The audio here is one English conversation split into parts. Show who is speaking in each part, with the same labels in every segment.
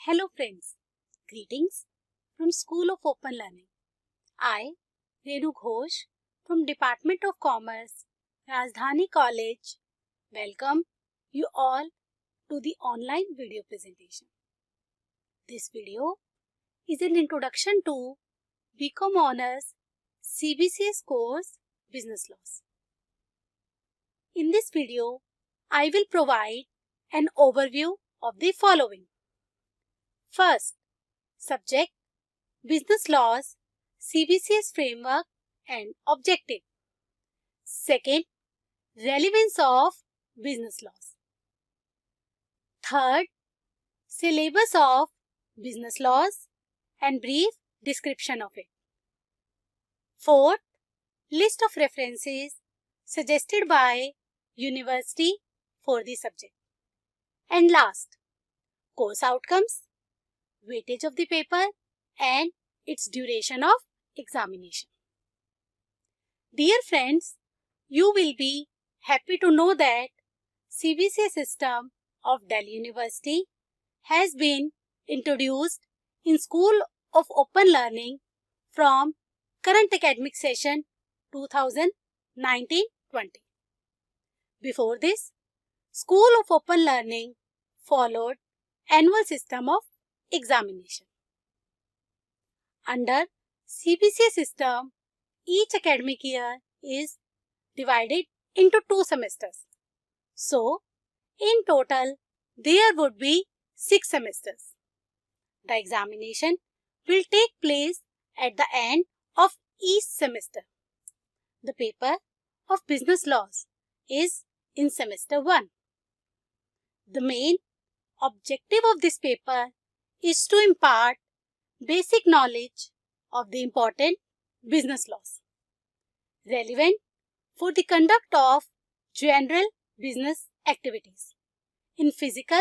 Speaker 1: Hello friends, greetings from School of Open Learning. I, Renu Ghosh from Department of Commerce, Rajdhani College, welcome you all to the online video presentation. This video is an introduction to BCom Honors CBCS course Business Laws. In this video, I will provide an overview of the following. First, subject, business laws, CBCS framework and objective. Second, relevance of business laws. Third, syllabus of business laws and brief description of it. Fourth, list of references suggested by university for the subject. And last, course outcomes, weightage of the paper and its duration of examination. Dear friends, you will be happy to know that CBCS system of Delhi University has been introduced in School of Open Learning from current academic session 2019-20. Before this, School of Open Learning followed annual system of examination. Under CBCS system, each academic year is divided into 2 semesters. So, in total, there would be 6 semesters. The examination will take place at the end of each semester. The paper of business laws is in semester 1. The main objective of this paper is to impart basic knowledge of the important business laws relevant for the conduct of general business activities in physical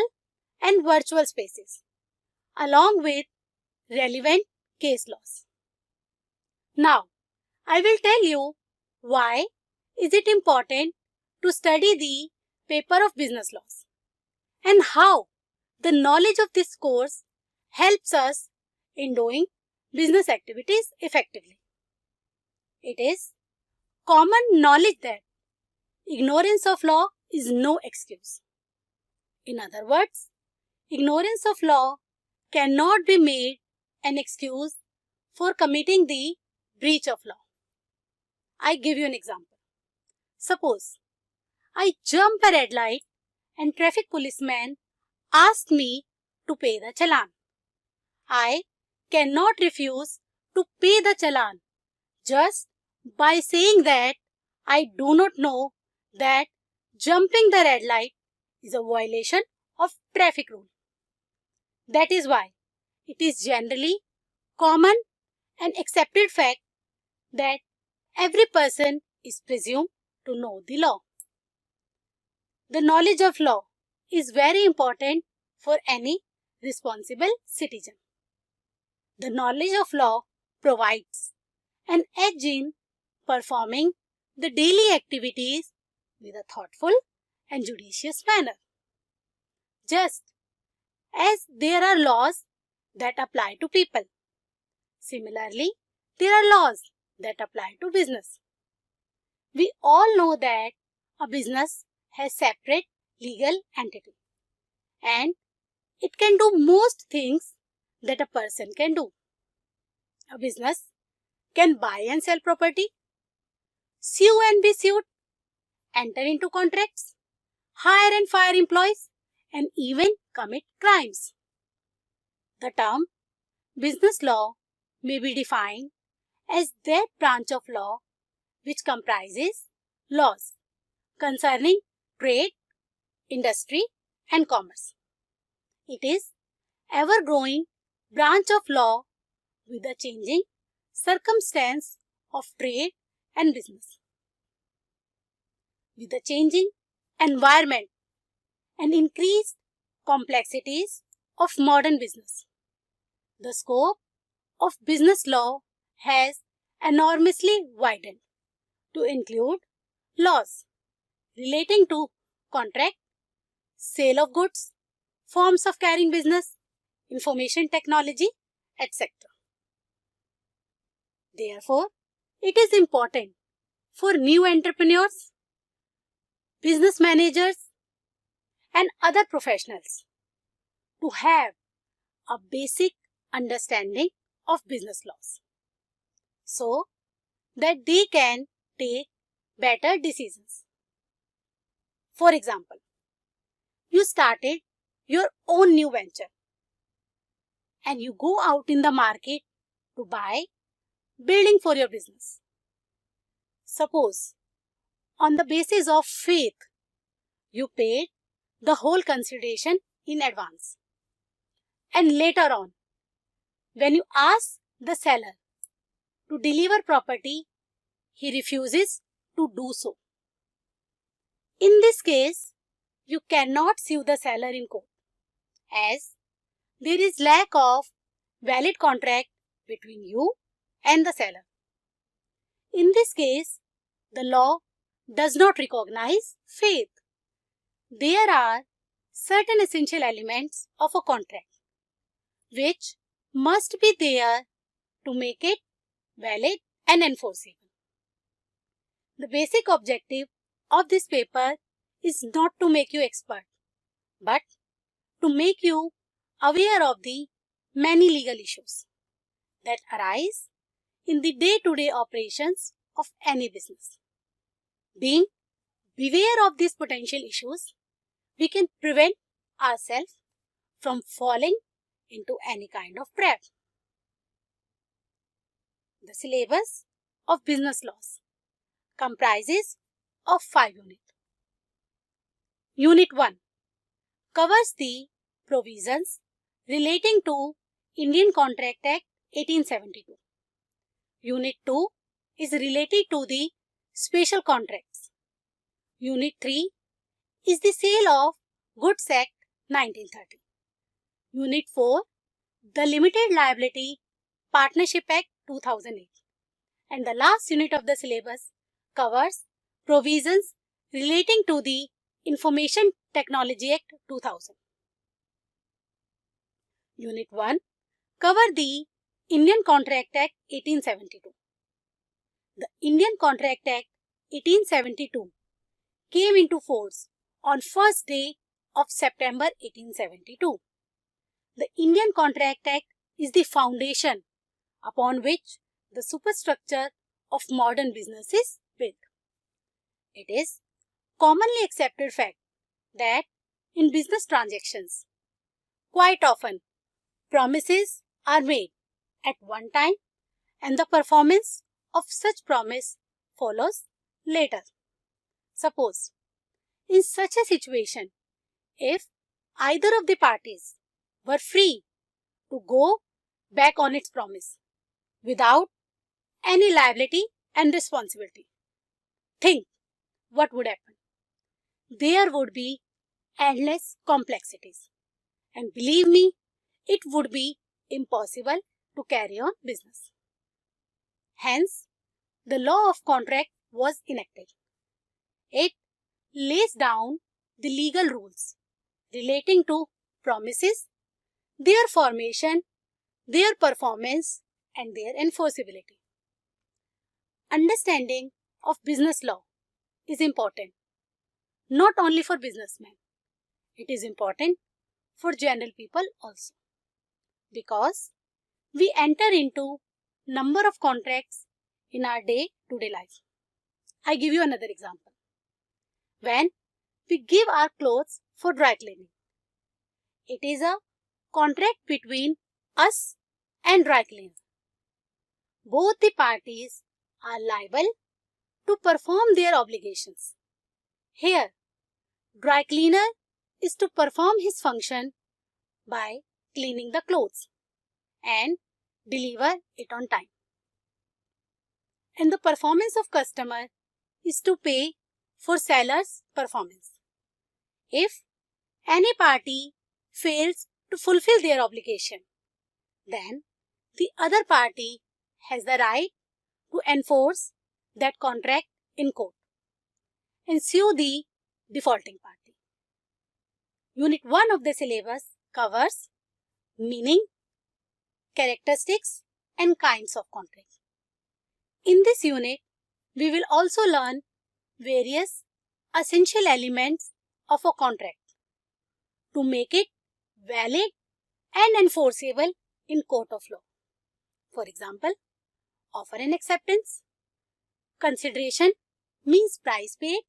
Speaker 1: and virtual spaces, along with relevant case laws. Now, I will tell you why is it important to study the paper of business laws and how the knowledge of this course helps us in doing business activities effectively. It is common knowledge that ignorance of law is no excuse. In other words, ignorance of law cannot be made an excuse for committing the breach of law. I give you an example. Suppose I jump a red light and traffic policeman asked me to pay the challan. I cannot refuse to pay the challan just by saying that I do not know that jumping the red light is a violation of traffic rule. That is why it is generally common and accepted fact that every person is presumed to know the law. The knowledge of law is very important for any responsible citizen. The knowledge of law provides an edge in performing the daily activities with a thoughtful and judicious manner. Just as there are laws that apply to people, similarly, there are laws that apply to business. We all know that a business has separate legal entity and it can do most things that a person can do. A business can buy and sell property, sue and be sued, enter into contracts, hire and fire employees, and even commit crimes. The term business law may be defined as that branch of law which comprises laws concerning trade, industry, and commerce. It is ever-growing branch of law with the changing circumstance of trade and business. With the changing environment and increased complexities of modern business, the scope of business law has enormously widened to include laws relating to contract, sale of goods, forms of carrying business, information technology, etc. Therefore, it is important for new entrepreneurs, business managers, and other professionals to have a basic understanding of business laws so that they can take better decisions. For example, you started your own new venture and you go out in the market to buy building for your business. Suppose, on the basis of faith, you paid the whole consideration in advance. And later on, when you ask the seller to deliver property, he refuses to do so. In this case, you cannot sue the seller in court, as there is lack of valid contract between you and the seller. In this case, the law does not recognize faith. There are certain essential elements of a contract which must be there to make it valid and enforceable. The basic objective of this paper is not to make you expert, but to make you aware of the many legal issues that arise in the day-to-day operations of any business. Being beware of these potential issues, we can prevent ourselves from falling into any kind of trap. The syllabus of business laws comprises of 5 units. Unit 1 covers the provisions relating to Indian Contract Act 1872. Unit 2 is related to the special contracts. Unit 3 is the Sale of Goods Act 1930. Unit 4, the Limited Liability Partnership Act 2008. And the last unit of the syllabus covers provisions relating to the Information Technology Act 2000. Unit 1 covers the Indian Contract Act 1872. The Indian Contract Act 1872 came into force on first day of September 1872. The Indian Contract Act is the foundation upon which the superstructure of modern business is built. It is commonly accepted fact that in business transactions, quite often promises are made at one time and the performance of such promise follows later. Suppose, in such a situation, if either of the parties were free to go back on its promise without any liability and responsibility, think what would happen. There would be endless complexities, and believe me, it would be impossible to carry on business. Hence, the law of contract was enacted. It lays down the legal rules relating to promises, their formation, their performance, and their enforceability. Understanding of business law is important not only for businessmen. It is important for general people also, because we enter into number of contracts in our day-to-day life. I give you another example. When we give our clothes for dry cleaning, it is a contract between us and dry cleaner. Both the parties are liable to perform their obligations. Here, dry cleaner is to perform his function by cleaning the clothes and deliver it on time. And the performance of customer is to pay for seller's performance. If any party fails to fulfill their obligation, then the other party has the right to enforce that contract in court and sue the defaulting party. Unit 1 of the syllabus covers meaning, characteristics, and kinds of contract. In this unit, we will also learn various essential elements of a contract to make it valid and enforceable in court of law. For example, offer and acceptance, consideration means price paid,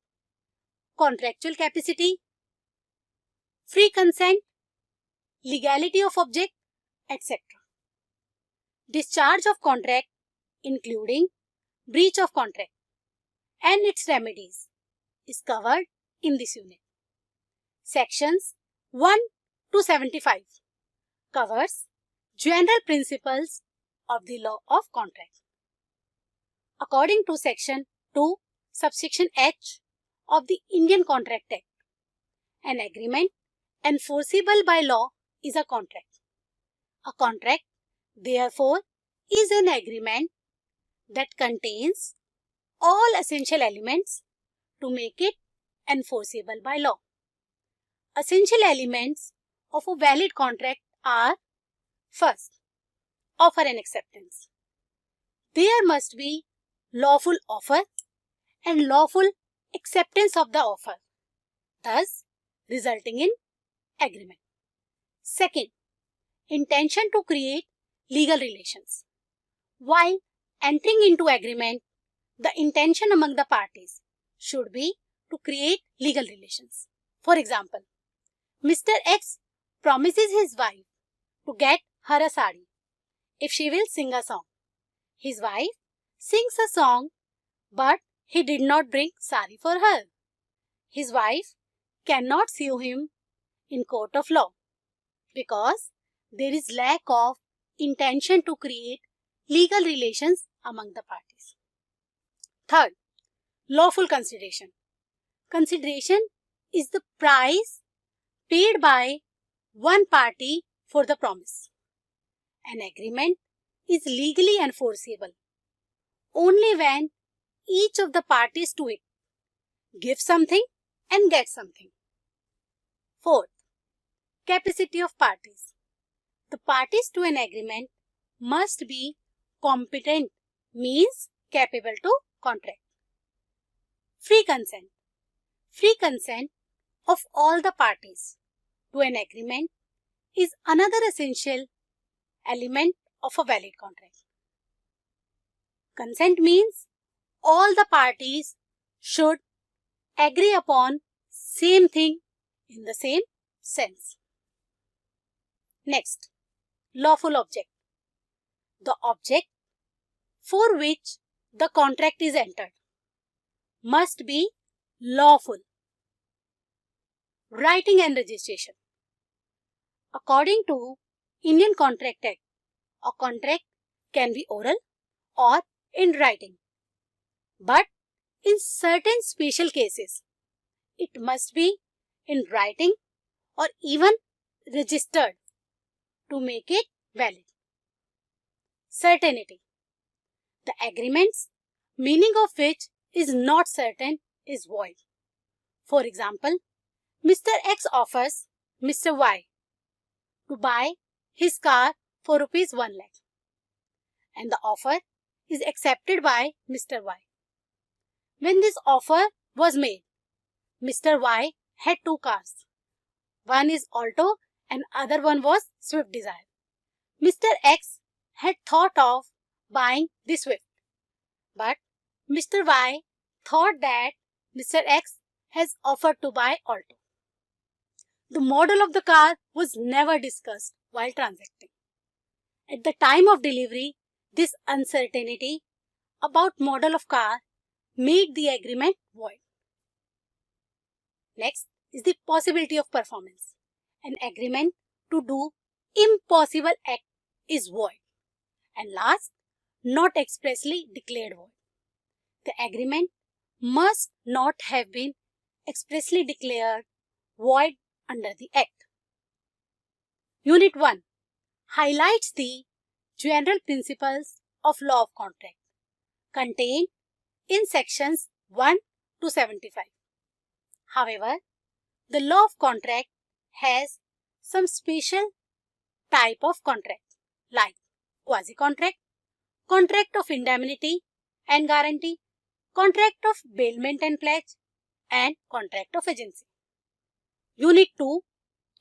Speaker 1: contractual capacity, free consent, legality of object, etc. Discharge of contract including breach of contract and its remedies is covered in this unit. Sections 1 to 75 covers general principles of the law of contract. According to Section 2, subsection H of the Indian Contract Act, an agreement enforceable by law is a contract. A contract, therefore, is an agreement that contains all essential elements to make it enforceable by law. Essential elements of a valid contract are: first, offer and acceptance. There must be lawful offer and lawful acceptance of the offer, thus resulting in agreement. Second, intention to create legal relations. While entering into agreement, the intention among the parties should be to create legal relations. For example, Mr. X promises his wife to get her a sari if she will sing a song. His wife sings a song, but he did not bring sari for her. His wife cannot sue him in court of law because there is lack of intention to create legal relations among the parties. Third, lawful consideration. Consideration is the price paid by one party for the promise. An agreement is legally enforceable only when each of the parties to it gives something and gets something. Fourth, capacity of parties. The parties to an agreement must be competent, means capable to contract. Free consent. Free consent of all the parties to an agreement is another essential element of a valid contract. Consent means all the parties should agree upon same thing in the same sense. Next, lawful object. The object for which the contract is entered must be lawful. Writing and registration. According to Indian Contract Act, a contract can be oral or in writing. But in certain special cases, it must be in writing or even registered to make it valid. Certainty. The agreement's meaning of which is not certain is void. For example, Mr. X offers Mr. Y to buy his car for Rs 1 lakh and the offer is accepted by Mr. Y. When this offer was made, Mr. Y had two cars. One is Alto and other one was Swift Desire. Mr. X had thought of buying the Swift, but Mr. Y thought that Mr. X has offered to buy Alto. The model of the car was never discussed while transacting. At the time of delivery, this uncertainty about model of car made the agreement void. Next is the possibility of performance. An agreement to do impossible act is void. And last, not expressly declared void. The agreement must not have been expressly declared void under the Act. Unit 1 highlights the general principles of law of contract contained in sections 1 to 75. However, the law of contract has some special type of contract like quasi-contract, contract of indemnity and guarantee, contract of bailment and pledge, and contract of agency. Unit 2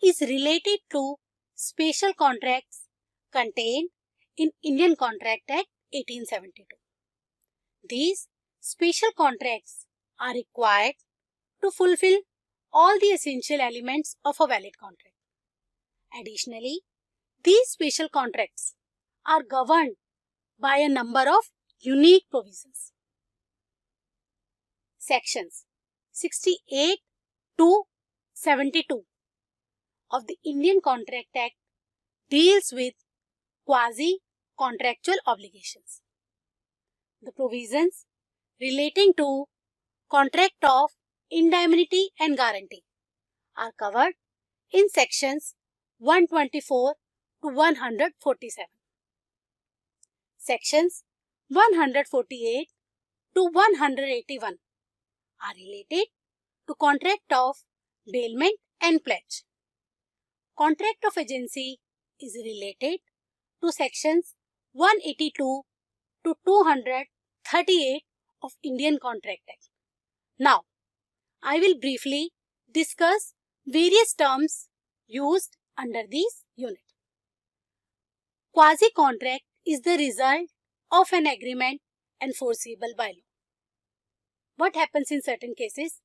Speaker 1: is related to special contracts contained in Indian Contract Act 1872. These special contracts are required to fulfill all the essential elements of a valid contract. Additionally, these special contracts are governed by a number of unique provisions. Sections 68 to 72 of the Indian Contract Act deals with quasi-contractual obligations. The provisions relating to contract of indemnity and guarantee are covered in sections 124 to 147. Sections 148 to 181 are related to contract of bailment and pledge. Contract of agency is related to sections 182 to 238 of Indian Contract Act. Now, I will briefly discuss various terms used under this unit. Quasi-contract is the result of an agreement enforceable by law. What happens in certain cases?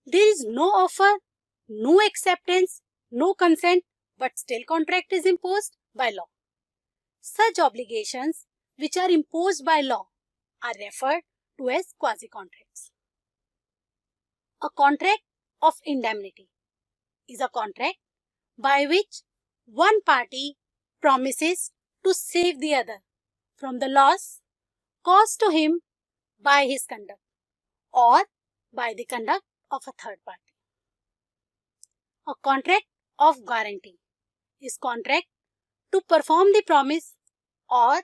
Speaker 1: There is no offer, no acceptance, no consent, but still contract is imposed by law. Such obligations which are imposed by law are referred to as quasi-contracts. A contract of indemnity is a contract by which one party promises to save the other from the loss caused to him by his conduct or by the conduct of a third party. A contract of guarantee is contract to perform the promise or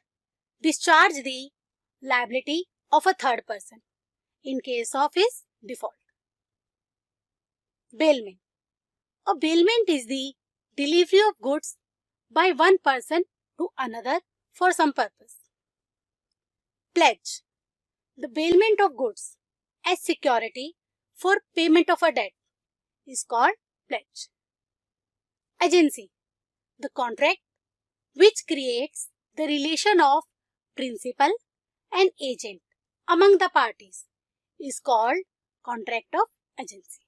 Speaker 1: discharge the liability of a third person in case of his default. Bailment. A bailment is the delivery of goods by one person to another for some purpose. Pledge. The bailment of goods as security for payment of a debt is called pledge. Agency. The contract which creates the relation of principal and agent among the parties is called contract of agency.